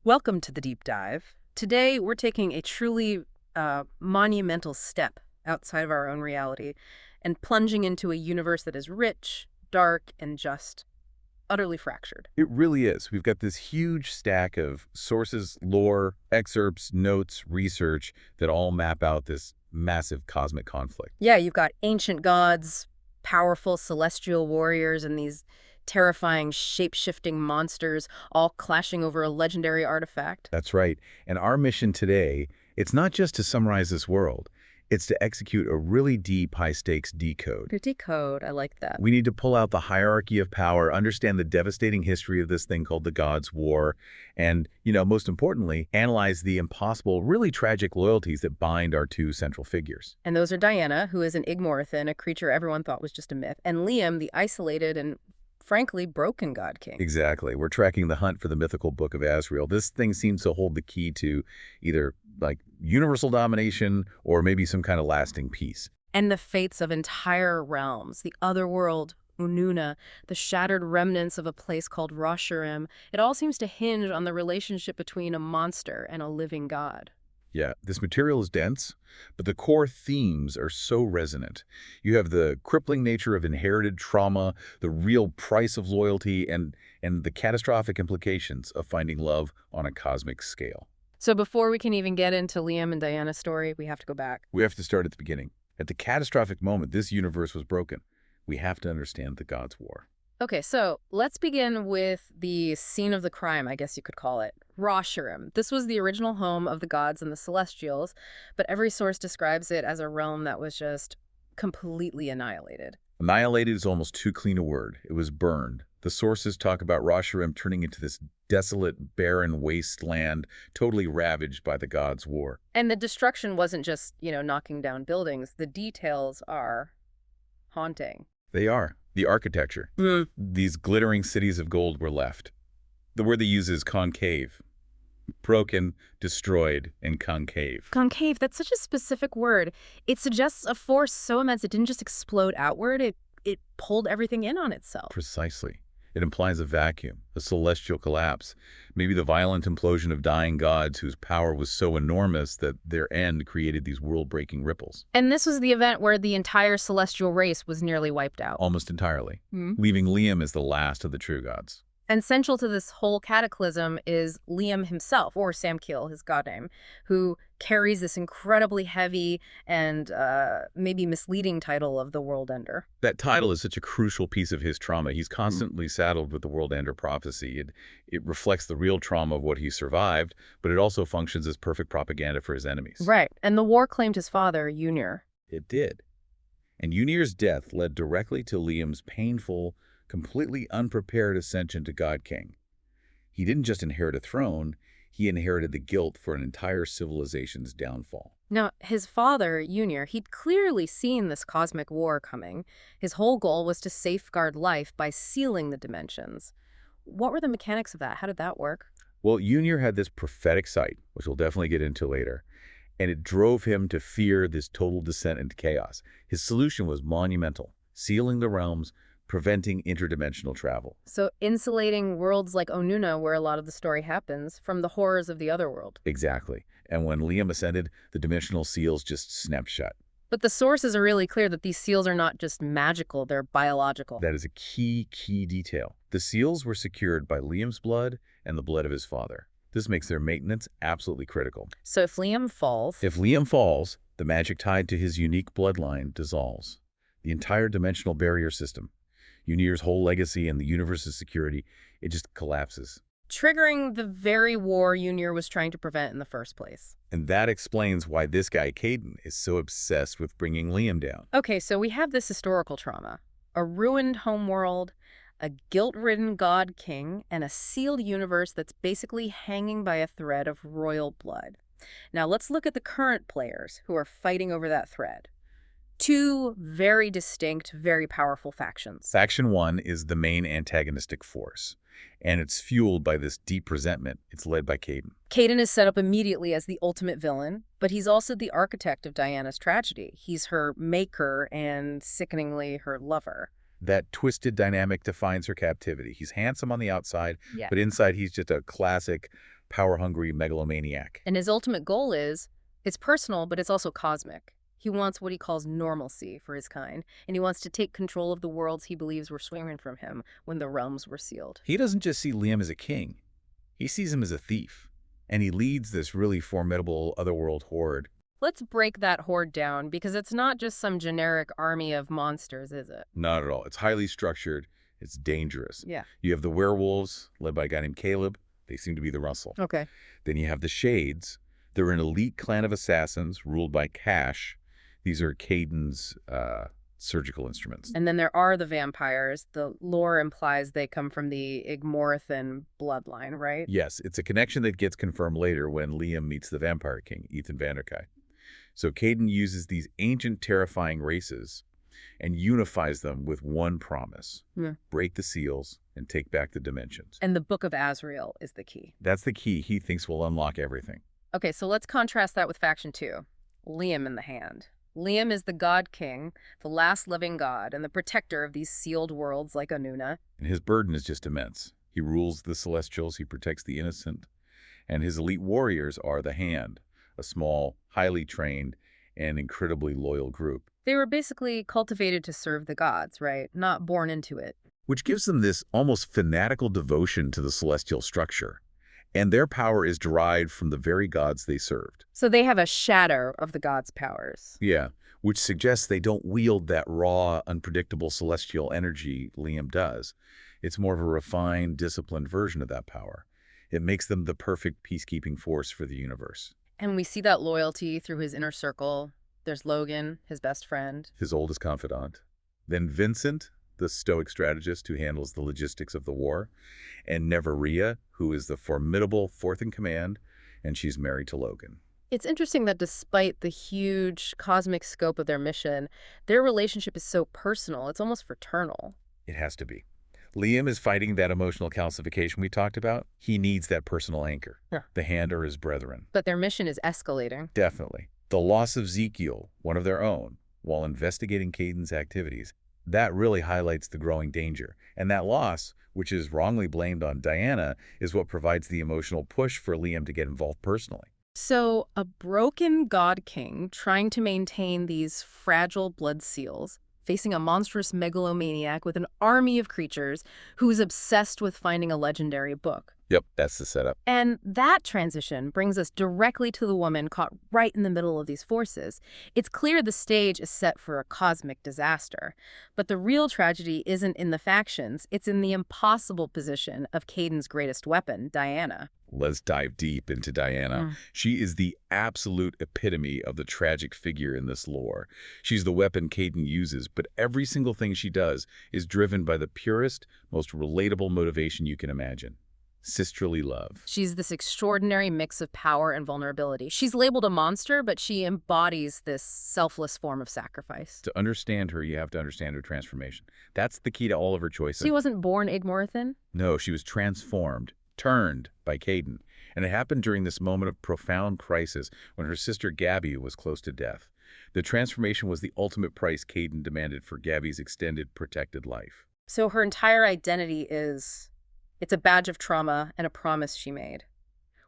Welcome to the deep dive. Today, we're taking a truly monumental step outside of our own reality and plunging into a universe that is rich, dark, and just utterly fractured. It really is. We've got this huge stack of sources, lore, excerpts, notes, research that all map out this massive cosmic conflict. Yeah, you've got ancient gods, powerful celestial warriors, and these terrifying shape-shifting monsters all clashing over a legendary artifact. That's right. And our mission today, it's not just to summarize this world. It's to execute a really deep, high-stakes decode. Your decode, I like that. We need to pull out the hierarchy of power, understand the devastating history of this thing called the Gods' War, and, most importantly, analyze the impossible, really tragic loyalties that bind our two central figures. And those are Dianna, who is an Igmorothin, a creature everyone thought was just a myth, and Liam, the isolated and frankly broken God King. Exactly. We're tracking the hunt for the mythical Book of Azrael. This thing seems to hold the key to either universal domination or maybe some kind of lasting peace. And the fates of entire realms, the otherworld, Ununa, the shattered remnants of a place called Rosharim, it all seems to hinge on the relationship between a monster and a living god. Yeah, this material is dense, but the core themes are so resonant. You have the crippling nature of inherited trauma, the real price of loyalty, and the catastrophic implications of finding love on a cosmic scale. So before we can even get into Liam and Diana's story, we have to go back. We have to start at the beginning. At the catastrophic moment this universe was broken, we have to understand the Gods' War. Okay, so let's begin with the scene of the crime, I guess you could call it. Rosharim. This was the original home of the gods and the celestials, but every source describes it as a realm that was just completely annihilated. Annihilated is almost too clean a word. It was burned. The sources talk about Rosharim turning into this desolate, barren wasteland, totally ravaged by the Gods' War. And the destruction wasn't just, knocking down buildings. The details are haunting. They are. The architecture. These glittering cities of gold were left. The word they use is concave. Broken, destroyed, and concave. Concave, that's such a specific word. It suggests a force so immense it didn't just explode outward, it pulled everything in on itself. Precisely. It implies a vacuum, a celestial collapse, maybe the violent implosion of dying gods whose power was so enormous that their end created these world-breaking ripples. And this was the event where the entire celestial race was nearly wiped out. Almost entirely, leaving Liam as the last of the true gods. And central to this whole cataclysm is Liam himself, or Samkiel, his god name, who carries this incredibly heavy and maybe misleading title of the World Ender. That title is such a crucial piece of his trauma. He's constantly saddled with the World Ender prophecy. It reflects the real trauma of what he survived, but it also functions as perfect propaganda for his enemies. Right. And the war claimed his father, Unir. It did. And Unir's death led directly to Liam's painful, completely unprepared ascension to God King. He didn't just inherit a throne, he inherited the guilt for an entire civilization's downfall. Now, his father, Unir, he'd clearly seen this cosmic war coming. His whole goal was to safeguard life by sealing the dimensions. What were the mechanics of that? How did that work? Well, Unir had this prophetic sight, which we'll definitely get into later, and it drove him to fear this total descent into chaos. His solution was monumental, sealing the realms, preventing interdimensional travel. So insulating worlds like Onuna, where a lot of the story happens, from the horrors of the otherworld. Exactly. And when Liam ascended, the dimensional seals just snapped shut. But the sources are really clear that these seals are not just magical, they're biological. That is a key detail. The seals were secured by Liam's blood and the blood of his father. This makes their maintenance absolutely critical. So if Liam falls... If Liam falls, the magic tied to his unique bloodline dissolves. The entire dimensional barrier system, Unir's whole legacy and the universe's security, it just collapses. Triggering the very war Unir was trying to prevent in the first place. And that explains why this guy, Kaden, is so obsessed with bringing Liam down. Okay, so we have this historical trauma. A ruined homeworld, a guilt-ridden god king, and a sealed universe that's basically hanging by a thread of royal blood. Now let's look at the current players who are fighting over that thread. Two very distinct, very powerful factions. Faction 1 is the main antagonistic force, and it's fueled by this deep resentment. It's led by Kaden. Kaden is set up immediately as the ultimate villain, but he's also the architect of Diana's tragedy. He's her maker and, sickeningly, her lover. That twisted dynamic defines her captivity. He's handsome on the outside, Yeah. but inside he's just a classic power-hungry megalomaniac. And his ultimate goal is, it's personal, but it's also cosmic. He wants what he calls normalcy for his kind, and he wants to take control of the worlds he believes were stolen from him when the realms were sealed. He doesn't just see Liam as a king. He sees him as a thief. And he leads this really formidable otherworld horde. Let's break that horde down, because it's not just some generic army of monsters, is it? Not at all. It's highly structured. It's dangerous. Yeah. You have the werewolves, led by a guy named Caleb. They seem to be the Russell. Okay. Then you have the Shades. They're an elite clan of assassins ruled by Cash. These are Kaden's surgical instruments. And then there are the vampires. The lore implies they come from the Igmorthan bloodline, right? Yes, it's a connection that gets confirmed later when Liam meets the Vampire King, Ethan Vanderkay. So Kaden uses these ancient, terrifying races and unifies them with one promise. Break the seals and take back the dimensions. And the Book of Azrael is the key. That's the key he thinks will unlock everything. Okay, so let's contrast that with Faction 2. Liam in the Hand. Liam is the God King, the last living god, and the protector of these sealed worlds like Anuna. And his burden is just immense. He rules the Celestials, he protects the innocent, and his elite warriors are the Hand, a small, highly trained, and incredibly loyal group. They were basically cultivated to serve the gods, right? Not born into it. Which gives them this almost fanatical devotion to the celestial structure. And their power is derived from the very gods they served. So they have a shadow of the gods' powers. Yeah, which suggests they don't wield that raw, unpredictable celestial energy Liam does. It's more of a refined, disciplined version of that power. It makes them the perfect peacekeeping force for the universe. And we see that loyalty through his inner circle. There's Logan, his best friend. His oldest confidant. Then Vincent, the stoic strategist who handles the logistics of the war, and Nevaria, who is the formidable fourth-in-command, and she's married to Logan. It's interesting that despite the huge cosmic scope of their mission, their relationship is so personal. It's almost fraternal. It has to be. Liam is fighting that emotional calcification we talked about. He needs that personal anchor. Yeah. The Hand are his brethren. But their mission is escalating. Definitely. The loss of Samkiel, one of their own, while investigating Kaden's activities, that really highlights the growing danger. And that loss, which is wrongly blamed on Dianna, is what provides the emotional push for Liam to get involved personally. So a broken god king trying to maintain these fragile blood seals, facing a monstrous megalomaniac with an army of creatures who's obsessed with finding a legendary book. Yep, that's the setup. And that transition brings us directly to the woman caught right in the middle of these forces. It's clear the stage is set for a cosmic disaster. But the real tragedy isn't in the factions, it's in the impossible position of Kaden's greatest weapon, Dianna. Let's dive deep into Dianna. She is the absolute epitome of the tragic figure in this lore. She's the weapon Kaden uses, but every single thing she does is driven by the purest, most relatable motivation you can imagine. Sisterly love. She's this extraordinary mix of power and vulnerability. She's labeled a monster, but she embodies this selfless form of sacrifice. To understand her, you have to understand her transformation. That's the key to all of her choices. She wasn't born Igmorthan? No, she was transformed, turned by Kaden. And it happened during this moment of profound crisis when her sister Gabby was close to death. The transformation was the ultimate price Kaden demanded for Gabby's extended, protected life. So her entire identity is... it's a badge of trauma and a promise she made.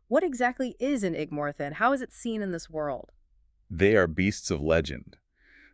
What exactly is an Igmorthan? How is it seen in this world? They are beasts of legend.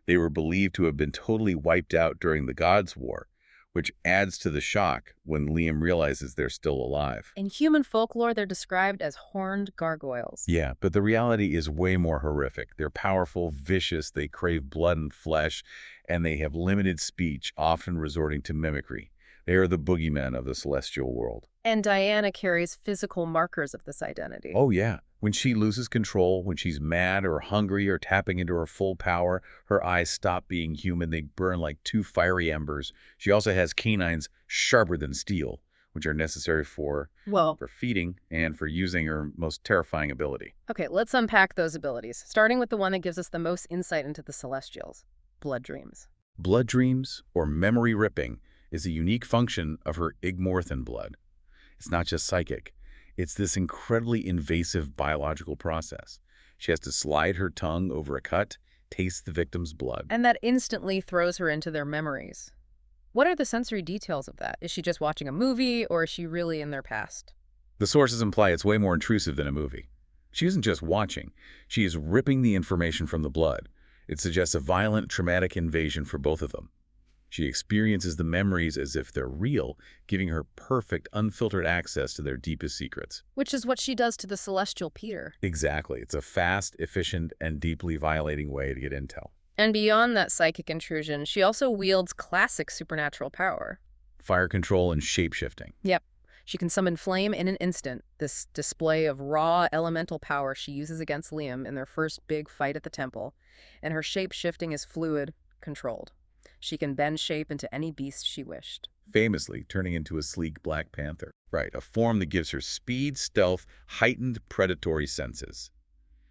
They were believed to have been totally wiped out during the Gods' War, which adds to the shock when Liam realizes they're still alive. In human folklore, they're described as horned gargoyles. Yeah, but the reality is way more horrific. They're powerful, vicious, they crave blood and flesh, and they have limited speech, often resorting to mimicry. They are the boogeymen of the celestial world. And Dianna carries physical markers of this identity. Oh, yeah. When she loses control, when she's mad or hungry or tapping into her full power, her eyes stop being human. They burn like two fiery embers. She also has canines sharper than steel, which are necessary for feeding and for using her most terrifying ability. Okay, let's unpack those abilities, starting with the one that gives us the most insight into the Celestials, blood dreams. Blood dreams, or memory ripping, is a unique function of her Igmorthan blood. It's not just psychic. It's this incredibly invasive biological process. She has to slide her tongue over a cut, taste the victim's blood. And that instantly throws her into their memories. What are the sensory details of that? Is she just watching a movie, or is she really in their past? The sources imply it's way more intrusive than a movie. She isn't just watching, she is ripping the information from the blood. It suggests a violent, traumatic invasion for both of them. She experiences the memories as if they're real, giving her perfect, unfiltered access to their deepest secrets. Which is what she does to the celestial Peter. Exactly. It's a fast, efficient, and deeply violating way to get intel. And beyond that psychic intrusion, she also wields classic supernatural power. Fire control and shapeshifting. Yep. She can summon flame in an instant, this display of raw elemental power she uses against Liam in their first big fight at the temple. And her shape-shifting is fluid, controlled. She can bend shape into any beast she wished. Famously turning into a sleek Black Panther. Right, a form that gives her speed, stealth, heightened predatory senses.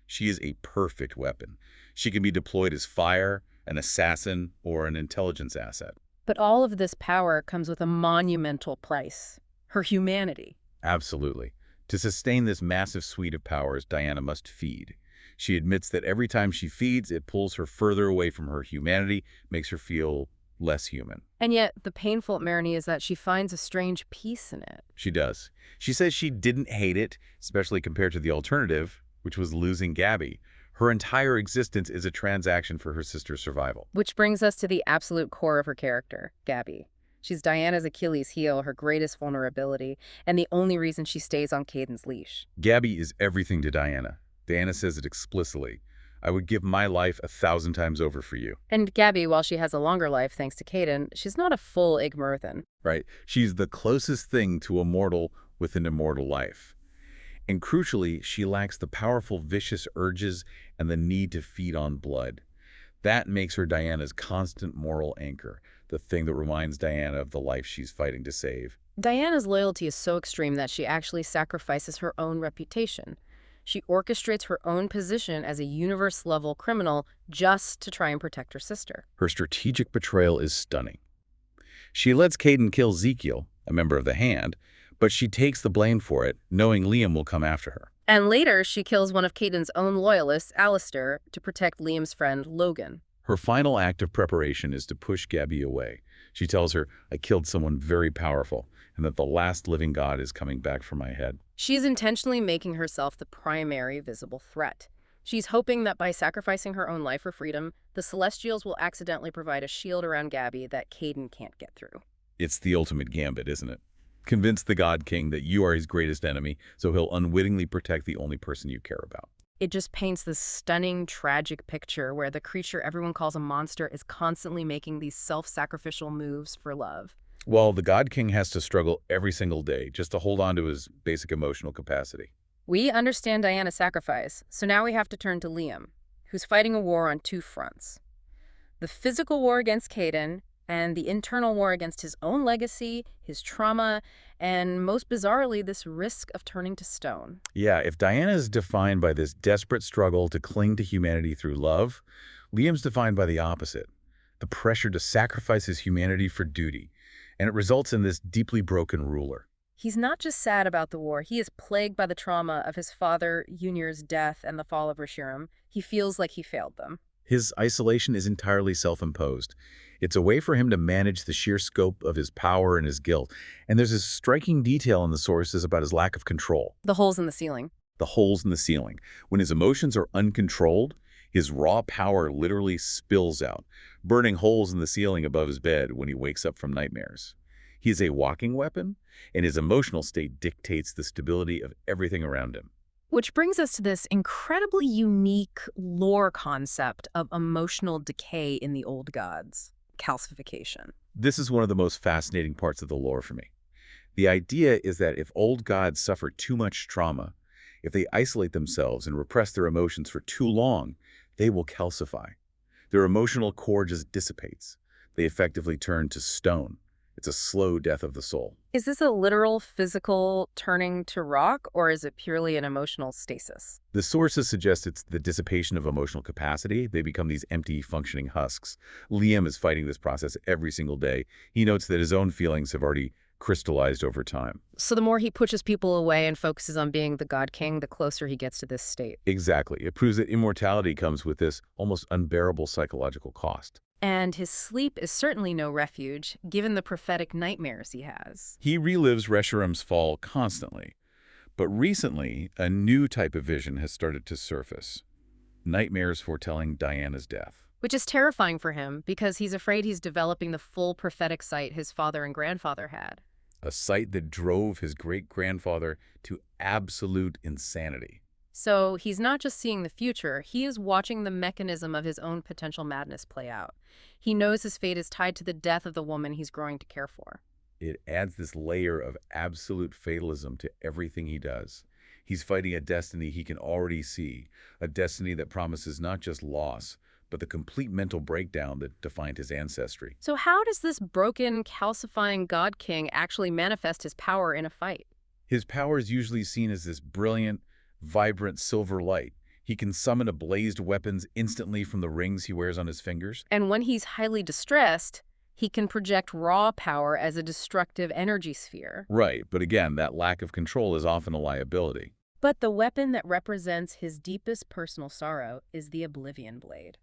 She is a perfect weapon. She can be deployed as fire, an assassin, or an intelligence asset. But all of this power comes with a monumental price. Her humanity. Absolutely. To sustain this massive suite of powers, Dianna must feed. She admits that every time she feeds, it pulls her further away from her humanity, makes her feel less human. And yet, the painful irony is that she finds a strange peace in it. She does. She says she didn't hate it, especially compared to the alternative, which was losing Gabby. Her entire existence is a transaction for her sister's survival. Which brings us to the absolute core of her character, Gabby. She's Diana's Achilles heel, her greatest vulnerability, and the only reason she stays on Kaden's leash. Gabby is everything to Dianna. Dianna says it explicitly. I would give my life 1,000 times over for you. And Gabby, while she has a longer life thanks to Kaden, she's not a full Igmerthan. Right? She's the closest thing to a mortal with an immortal life. And crucially, she lacks the powerful vicious urges and the need to feed on blood. That makes her Diana's constant moral anchor, the thing that reminds Dianna of the life she's fighting to save. Diana's loyalty is so extreme that she actually sacrifices her own reputation. She orchestrates her own position as a universe-level criminal just to try and protect her sister. Her strategic betrayal is stunning. She lets Kaden kill Samkiel, a member of the Hand, but she takes the blame for it, knowing Liam will come after her. And later, she kills one of Kaden's own loyalists, Alistair, to protect Liam's friend, Logan. Her final act of preparation is to push Gabby away. She tells her, I killed someone very powerful, and that the last living god is coming back for my head. She's intentionally making herself the primary visible threat. She's hoping that by sacrificing her own life for freedom, the Celestials will accidentally provide a shield around Gabby that Kaden can't get through. It's the ultimate gambit, isn't it? Convince the God King that you are his greatest enemy, so he'll unwittingly protect the only person you care about. It just paints this stunning, tragic picture where the creature everyone calls a monster is constantly making these self-sacrificial moves for love. Well, the God King has to struggle every single day just to hold on to his basic emotional capacity. We understand Diana's sacrifice, so now we have to turn to Liam, who's fighting a war on two fronts. The physical war against Kaden and the internal war against his own legacy, his trauma, and most bizarrely, this risk of turning to stone. Yeah, if Dianna is defined by this desperate struggle to cling to humanity through love, Liam's defined by the opposite, the pressure to sacrifice his humanity for duty, and it results in this deeply broken ruler. He's not just sad about the war, he is plagued by the trauma of his father, Yunir's death, and the fall of Reshiram. He feels like he failed them. His isolation is entirely self-imposed. It's a way for him to manage the sheer scope of his power and his guilt. And there's a striking detail in the sources about his lack of control. The holes in the ceiling. The holes in the ceiling. When his emotions are uncontrolled, his raw power literally spills out, burning holes in the ceiling above his bed when he wakes up from nightmares. He is a walking weapon, and his emotional state dictates the stability of everything around him. Which brings us to this incredibly unique lore concept of emotional decay in the old gods. Calcification. This is one of the most fascinating parts of the lore for me. The idea is that if old gods suffer too much trauma, if they isolate themselves and repress their emotions for too long, they will calcify. Their emotional core just dissipates. They effectively turn to stone. It's a slow death of the soul. Is this a literal physical turning to rock, or is it purely an emotional stasis? The sources suggest it's the dissipation of emotional capacity. They become these empty, functioning husks. Liam is fighting this process every single day. He notes that his own feelings have already crystallized over time. So the more he pushes people away and focuses on being the God King, the closer he gets to this state. Exactly. It proves that immortality comes with this almost unbearable psychological cost. And his sleep is certainly no refuge, given the prophetic nightmares he has. He relives Reshiram's fall constantly. But recently, a new type of vision has started to surface. Nightmares foretelling Diana's death. Which is terrifying for him because he's afraid he's developing the full prophetic sight his father and grandfather had. A sight that drove his great-grandfather to absolute insanity. So he's not just seeing the future, he is watching the mechanism of his own potential madness play out. He knows his fate is tied to the death of the woman he's growing to care for. It adds this layer of absolute fatalism to everything he does. He's fighting a destiny he can already see, a destiny that promises not just loss, but the complete mental breakdown that defined his ancestry. So how does this broken, calcifying God King actually manifest his power in a fight? His power is usually seen as this brilliant, vibrant silver light. He can summon blazed weapons instantly from the rings he wears on his fingers. And when he's highly distressed, he can project raw power as a destructive energy sphere. Right, but again, that lack of control is often a liability. But the weapon that represents his deepest personal sorrow is the Oblivion Blade.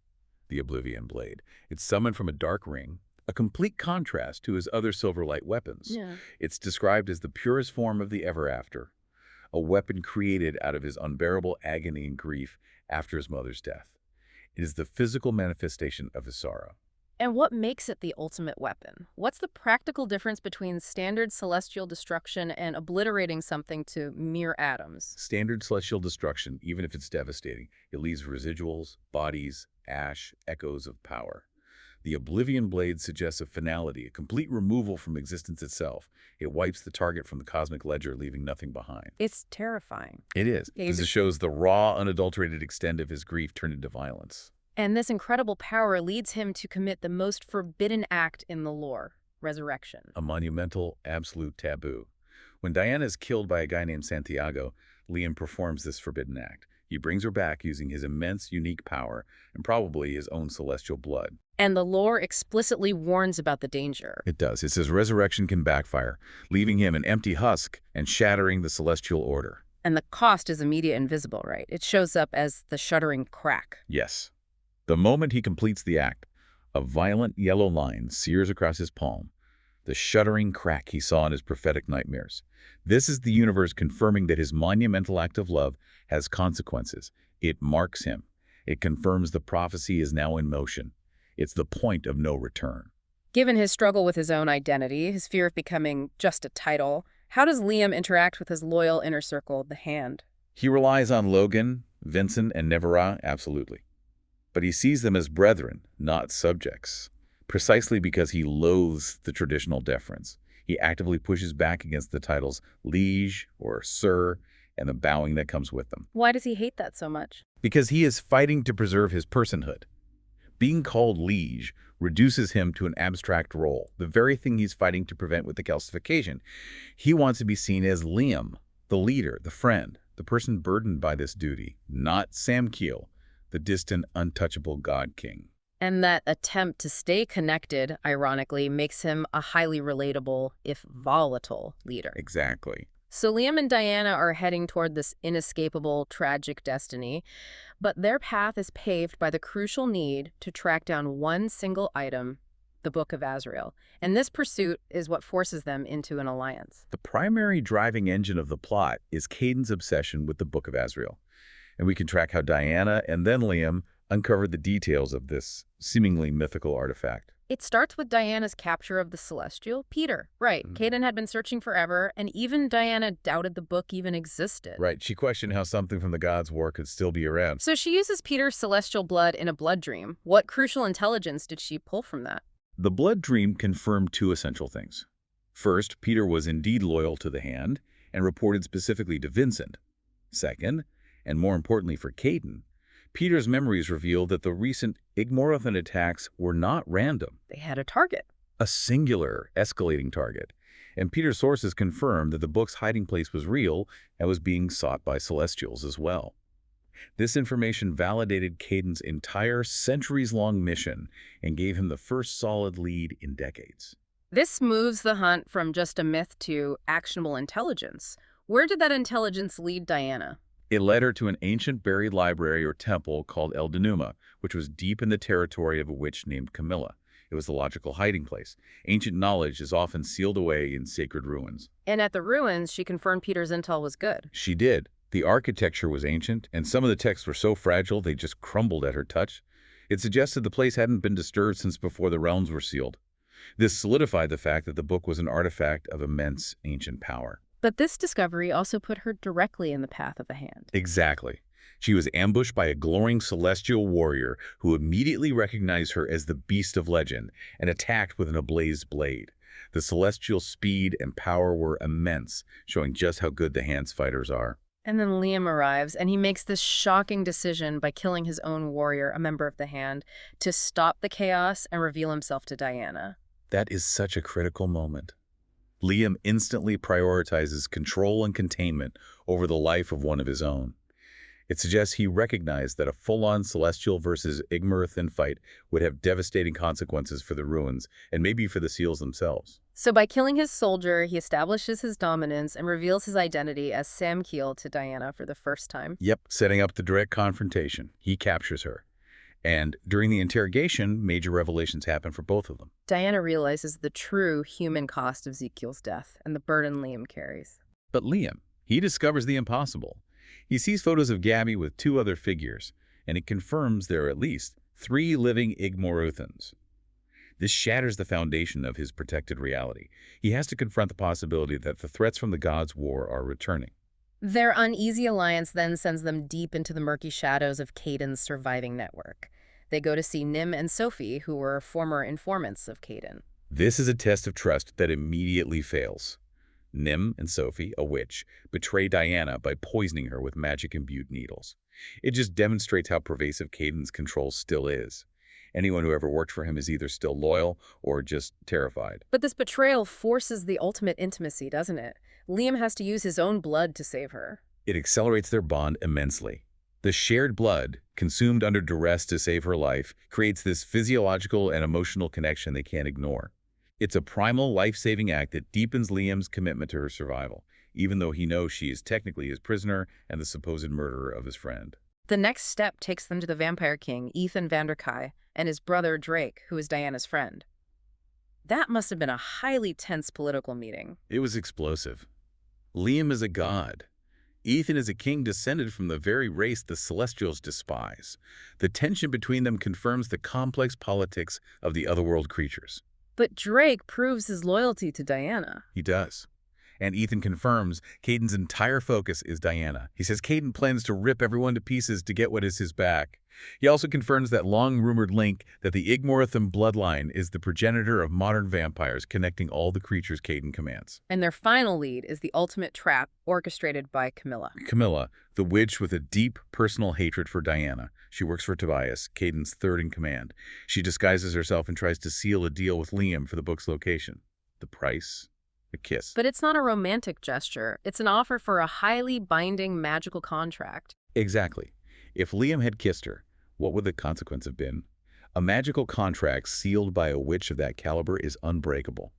The Oblivion Blade. It's summoned from a dark ring, a complete contrast to his other silverlight weapons. Yeah. It's described as the purest form of the ever after, a weapon created out of his unbearable agony and grief after his mother's death. It is the physical manifestation of his sorrow. And what makes it the ultimate weapon? What's the practical difference between standard celestial destruction and obliterating something to mere atoms? Standard celestial destruction, even if it's devastating, it leaves residuals, bodies, ash, echoes of power. The Oblivion Blade suggests a finality, a complete removal from existence itself. It wipes the target from the cosmic ledger, leaving nothing behind. It's terrifying. It is, because it shows the raw, unadulterated extent of his grief turned into violence. And this incredible power leads him to commit the most forbidden act in the lore, resurrection. A monumental, absolute taboo. When Diana is killed by a guy named Santiago, Liam performs this forbidden act. He brings her back using his immense, unique power and probably his own celestial blood. And the lore explicitly warns about the danger. It does. It says resurrection can backfire, leaving him an empty husk and shattering the celestial order. And the cost is immediate and visible, right? It shows up as the shuddering crack. Yes. The moment he completes the act, a violent yellow line sears across his palm, the shuddering crack he saw in his prophetic nightmares. This is the universe confirming that his monumental act of love has consequences. It marks him. It confirms the prophecy is now in motion. It's the point of no return. Given his struggle with his own identity, his fear of becoming just a title, how does Liam interact with his loyal inner circle, the Hand? He relies on Logan, Vincent, and Nevera, absolutely. But he sees them as brethren, not subjects, precisely because he loathes the traditional deference. He actively pushes back against the titles liege or sir and the bowing that comes with them. Why does he hate that so much? Because he is fighting to preserve his personhood. Being called liege reduces him to an abstract role, the very thing he's fighting to prevent with the calcification. He wants to be seen as Liam, the leader, the friend, the person burdened by this duty, not Samkiel, the distant, untouchable God King. And that attempt to stay connected, ironically, makes him a highly relatable, if volatile, leader. Exactly. So Liam and Dianna are heading toward this inescapable, tragic destiny, but their path is paved by the crucial need to track down one single item, the Book of Azrael. And this pursuit is what forces them into an alliance. The primary driving engine of the plot is Kaden's obsession with the Book of Azrael. And we can track how Dianna and then Liam uncovered the details of this seemingly mythical artifact. It starts with Diana's capture of the Celestial Peter. Right. Kaden had been searching forever, and even Dianna doubted the book even existed. Right. She questioned how something from the Gods' War could still be around. So she uses Peter's celestial blood in a blood dream. What crucial intelligence did she pull from that? The blood dream confirmed two essential things. First, Peter was indeed loyal to the Hand and reported specifically to Vincent. Second, and more importantly for Kaden, Peter's memories revealed that the recent Igmorathan attacks were not random. They had a target. A singular, escalating target. And Peter's sources confirmed that the book's hiding place was real and was being sought by Celestials as well. This information validated Kaden's entire centuries-long mission and gave him the first solid lead in decades. This moves the hunt from just a myth to actionable intelligence. Where did that intelligence lead Dianna? It led her to an ancient buried library or temple called El Denuma, which was deep in the territory of a witch named Camilla. It was the logical hiding place. Ancient knowledge is often sealed away in sacred ruins. And at the ruins, she confirmed Peter's intel was good. She did. The architecture was ancient, and some of the texts were so fragile they just crumbled at her touch. It suggested the place hadn't been disturbed since before the realms were sealed. This solidified the fact that the book was an artifact of immense ancient power. But this discovery also put her directly in the path of the hand. Exactly. She was ambushed by a glowing celestial warrior who immediately recognized her as the beast of legend and attacked with an ablaze blade. The celestial speed and power were immense, showing just how good the hand's fighters are. And then Liam arrives, and he makes this shocking decision by killing his own warrior, a member of the Hand, to stop the chaos and reveal himself to Dianna. That is such a critical moment. Liam instantly prioritizes control and containment over the life of one of his own. It suggests he recognized that a full-on Celestial versus Igmarithan fight would have devastating consequences for the ruins and maybe for the seals themselves. So by killing his soldier, he establishes his dominance and reveals his identity as Samkiel to Dianna for the first time. Yep, setting up the direct confrontation. He captures her. And during the interrogation, major revelations happen for both of them. Dianna realizes the true human cost of Ezekiel's death and the burden Liam carries. But Liam, he discovers the impossible. He sees photos of Gabby with two other figures, and it confirms there are at least 3 living Igmaruthans. This shatters the foundation of his protected reality. He has to confront the possibility that the threats from the gods' war are returning. Their uneasy alliance then sends them deep into the murky shadows of Kaden's surviving network. They go to see Nim and Sophie, who were former informants of Kaden. This is a test of trust that immediately fails. Nim and Sophie, a witch, betray Dianna by poisoning her with magic-imbued needles. It just demonstrates how pervasive Kaden's control still is. Anyone who ever worked for him is either still loyal or just terrified. But this betrayal forces the ultimate intimacy, doesn't it? Liam has to use his own blood to save her. It accelerates their bond immensely. The shared blood, consumed under duress to save her life, creates this physiological and emotional connection they can't ignore. It's a primal, life-saving act that deepens Liam's commitment to her survival, even though he knows she is technically his prisoner and the supposed murderer of his friend. The next step takes them to the Vampire King, Ethan Vanderkai, and his brother Drake, who is Diana's friend. That must have been a highly tense political meeting. It was explosive. Liam is a god. Ethan is a king descended from the very race the Celestials despise. The tension between them confirms the complex politics of the otherworld creatures. But Drake proves his loyalty to Dianna. He does. And Ethan confirms Kaden's entire focus is Dianna. He says Kaden plans to rip everyone to pieces to get what is his back. He also confirms that long-rumored link that the Igmarithan bloodline is the progenitor of modern vampires, connecting all the creatures Kaden commands. And their final lead is the ultimate trap orchestrated by Camilla. Camilla, the witch with a deep personal hatred for Dianna. She works for Tobias, Kaden's third in command. She disguises herself and tries to seal a deal with Liam for the book's location. The price? A kiss. But it's not a romantic gesture. It's an offer for a highly binding magical contract. Exactly. If Liam had kissed her, what would the consequence have been? A magical contract sealed by a witch of that caliber is unbreakable.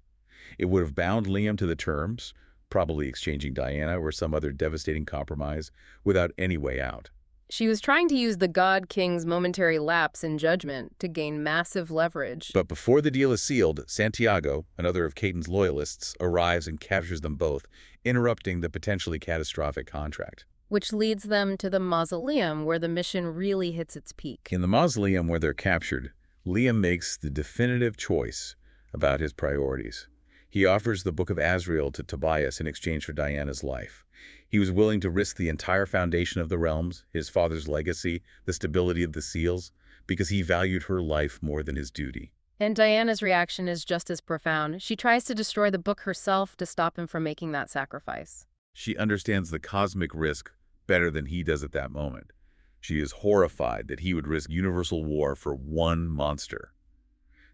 It would have bound Liam to the terms, probably exchanging Dianna or some other devastating compromise, without any way out. She was trying to use the God King's momentary lapse in judgment to gain massive leverage. But before the deal is sealed, Santiago, another of Kaden's loyalists, arrives and captures them both, interrupting the potentially catastrophic contract. Which leads them to the mausoleum, where the mission really hits its peak. In the mausoleum where they're captured, Liam makes the definitive choice about his priorities. He offers the Book of Azrael to Tobias in exchange for Diana's life. He was willing to risk the entire foundation of the realms, his father's legacy, the stability of the seals, because he valued her life more than his duty. And Diana's reaction is just as profound. She tries to destroy the book herself to stop him from making that sacrifice. She understands the cosmic risk better than he does at that moment. She is horrified that he would risk universal war for one monster.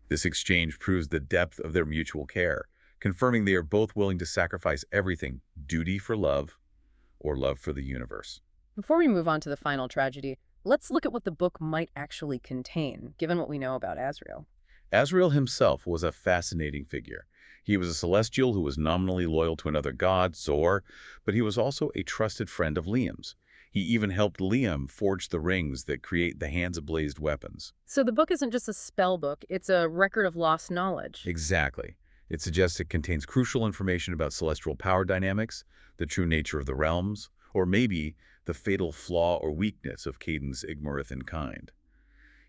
This exchange proves the depth of their mutual care, confirming they are both willing to sacrifice everything, duty for love, or love for the universe. Before we move on to the final tragedy, let's look at what the book might actually contain, given what we know about Azrael. Azrael himself was a fascinating figure. He was a celestial who was nominally loyal to another god, Zor, but he was also a trusted friend of Liam's. He even helped Liam forge the rings that create the hands-ablazed weapons. So the book isn't just a spell book, it's a record of lost knowledge. Exactly. It suggests it contains crucial information about celestial power dynamics, the true nature of the realms, or maybe the fatal flaw or weakness of Kaden's Igmarithan kind.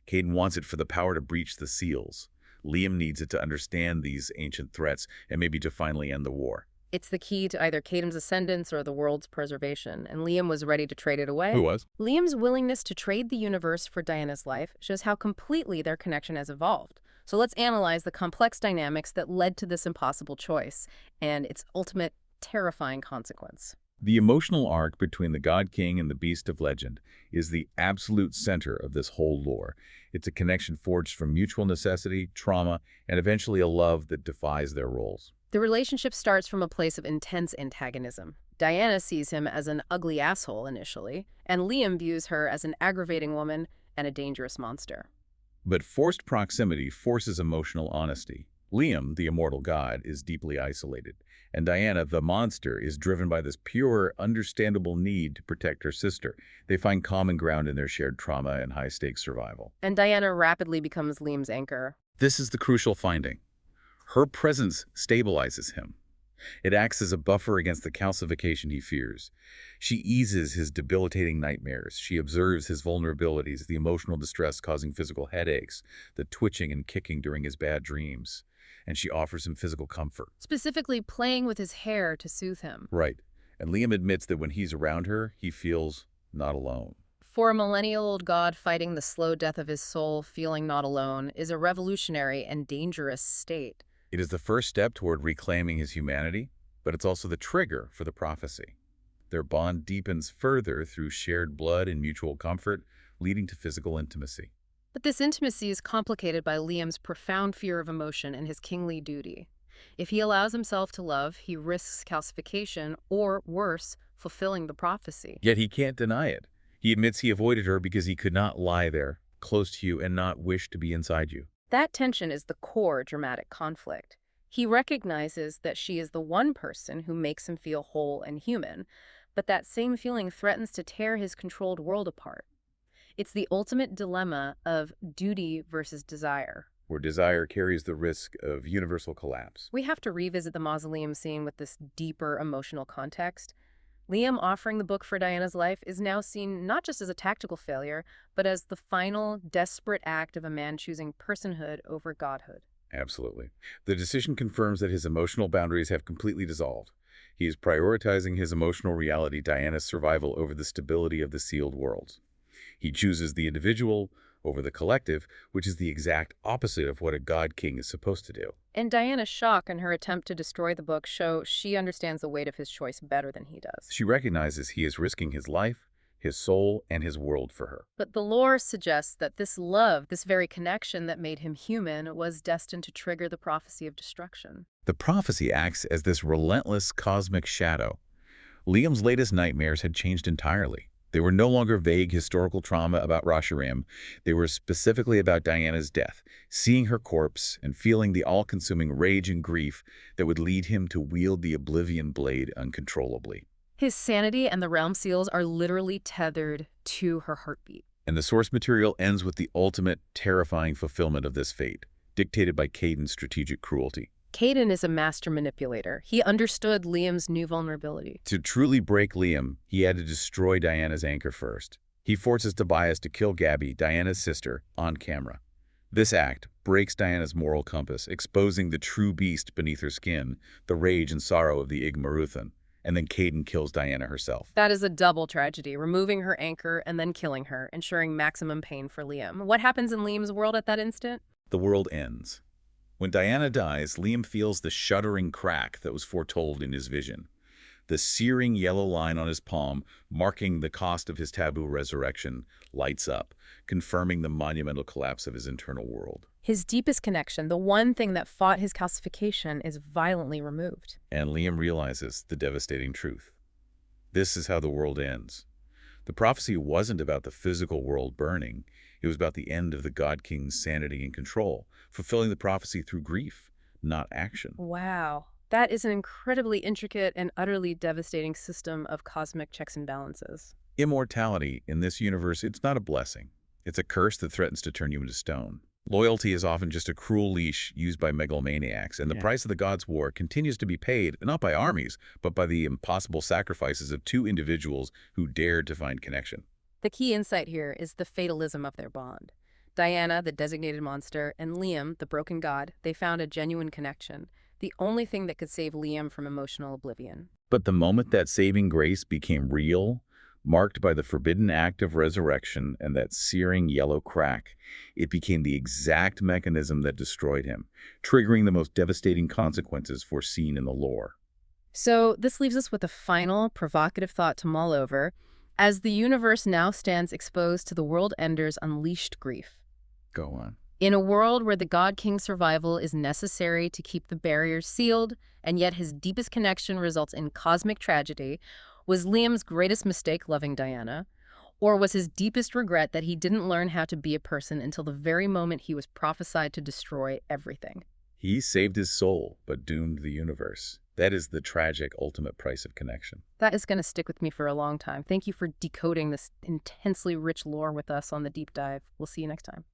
Kaden wants it for the power to breach the seals. Liam needs it to understand these ancient threats and maybe to finally end the war. It's the key to either Kaden's ascendance or the world's preservation, and Liam was ready to trade it away. Who was? Liam's willingness to trade the universe for Diana's life shows how completely their connection has evolved. So let's analyze the complex dynamics that led to this impossible choice and its ultimate terrifying consequence. The emotional arc between the God King and the Beast of Legend is the absolute center of this whole lore. It's a connection forged from mutual necessity, trauma, and eventually a love that defies their roles. The relationship starts from a place of intense antagonism. Diana sees him as an ugly asshole initially, and Liam views her as an aggravating woman and a dangerous monster. But forced proximity forces emotional honesty. Liam, the immortal god, is deeply isolated, and Diana, the monster, is driven by this pure, understandable need to protect her sister. They find common ground in their shared trauma and high-stakes survival. And Diana rapidly becomes Liam's anchor. This is the crucial finding. Her presence stabilizes him. It acts as a buffer against the calcification he fears. She eases his debilitating nightmares. She observes his vulnerabilities, the emotional distress causing physical headaches, the twitching and kicking during his bad dreams. And she offers him physical comfort. Specifically playing with his hair to soothe him. Right. And Liam admits that when he's around her, he feels not alone. For a millennial-old god, fighting the slow death of his soul, feeling not alone, is a revolutionary and dangerous state. It is the first step toward reclaiming his humanity, but it's also the trigger for the prophecy. Their bond deepens further through shared blood and mutual comfort, leading to physical intimacy. But this intimacy is complicated by Liam's profound fear of emotion and his kingly duty. If he allows himself to love, he risks calcification, or worse, fulfilling the prophecy. Yet he can't deny it. He admits he avoided her because he could not lie there, close to you, and not wish to be inside you. That tension is the core dramatic conflict. He recognizes that she is the one person who makes him feel whole and human, but that same feeling threatens to tear his controlled world apart. It's the ultimate dilemma of duty versus desire. Where desire carries the risk of universal collapse. We have to revisit the mausoleum scene with this deeper emotional context. Liam offering the book for Diana's life is now seen not just as a tactical failure, but as the final, desperate act of a man choosing personhood over godhood. Absolutely. The decision confirms that his emotional boundaries have completely dissolved. He is prioritizing his emotional reality, Diana's survival, over the stability of the sealed worlds. He chooses the individual over the collective, which is the exact opposite of what a god king is supposed to do. And Diana's shock and her attempt to destroy the book show she understands the weight of his choice better than he does. She recognizes he is risking his life, his soul, and his world for her. But the lore suggests that this love, this very connection that made him human, was destined to trigger the prophecy of destruction. The prophecy acts as this relentless cosmic shadow. Liam's latest nightmares had changed entirely. They were no longer vague historical trauma about Rasharim. They were specifically about Diana's death, seeing her corpse and feeling the all-consuming rage and grief that would lead him to wield the Oblivion Blade uncontrollably. His sanity and the realm seals are literally tethered to her heartbeat. And the source material ends with the ultimate, terrifying fulfillment of this fate, dictated by Kaden's strategic cruelty. Kaden is a master manipulator. He understood Liam's new vulnerability. To truly break Liam, he had to destroy Diana's anchor first. He forces Tobias to kill Gabby, Diana's sister, on camera. This act breaks Diana's moral compass, exposing the true beast beneath her skin, the rage and sorrow of the Igmaruthan. And then Kaden kills Diana herself. That is a double tragedy, removing her anchor and then killing her, ensuring maximum pain for Liam. What happens in Liam's world at that instant? The world ends. When Diana dies, Liam feels the shuddering crack that was foretold in his vision. The searing yellow line on his palm, marking the cost of his taboo resurrection, lights up, confirming the monumental collapse of his internal world. His deepest connection, the one thing that fought his calcification, is violently removed. And Liam realizes the devastating truth. This is how the world ends. The prophecy wasn't about the physical world burning. It was about the end of the God King's sanity and control, fulfilling the prophecy through grief, not action. Wow. That is an incredibly intricate and utterly devastating system of cosmic checks and balances. Immortality, in this universe, it's not a blessing. It's a curse that threatens to turn you into stone. Loyalty is often just a cruel leash used by megalomaniacs, and the Yeah. price of the gods' war continues to be paid not by armies, but by the impossible sacrifices of two individuals who dared to find connection. The key insight here is the fatalism of their bond. Diana, the designated monster, and Liam, the broken god, they found a genuine connection, the only thing that could save Liam from emotional oblivion. But the moment that saving grace became real, marked by the forbidden act of resurrection and that searing yellow crack, it became the exact mechanism that destroyed him, triggering the most devastating consequences foreseen in the lore. So this leaves us with a final, provocative thought to mull over. As the universe now stands exposed to the world ender's unleashed grief, Go on. in a world where the God King's survival is necessary to keep the barriers sealed, and yet his deepest connection results in cosmic tragedy, was Liam's greatest mistake loving Diana? Or was his deepest regret that he didn't learn how to be a person until the very moment he was prophesied to destroy everything? He saved his soul, but doomed the universe. That is the tragic ultimate price of connection. That is going to stick with me for a long time. Thank you for decoding this intensely rich lore with us on the deep dive. We'll see you next time.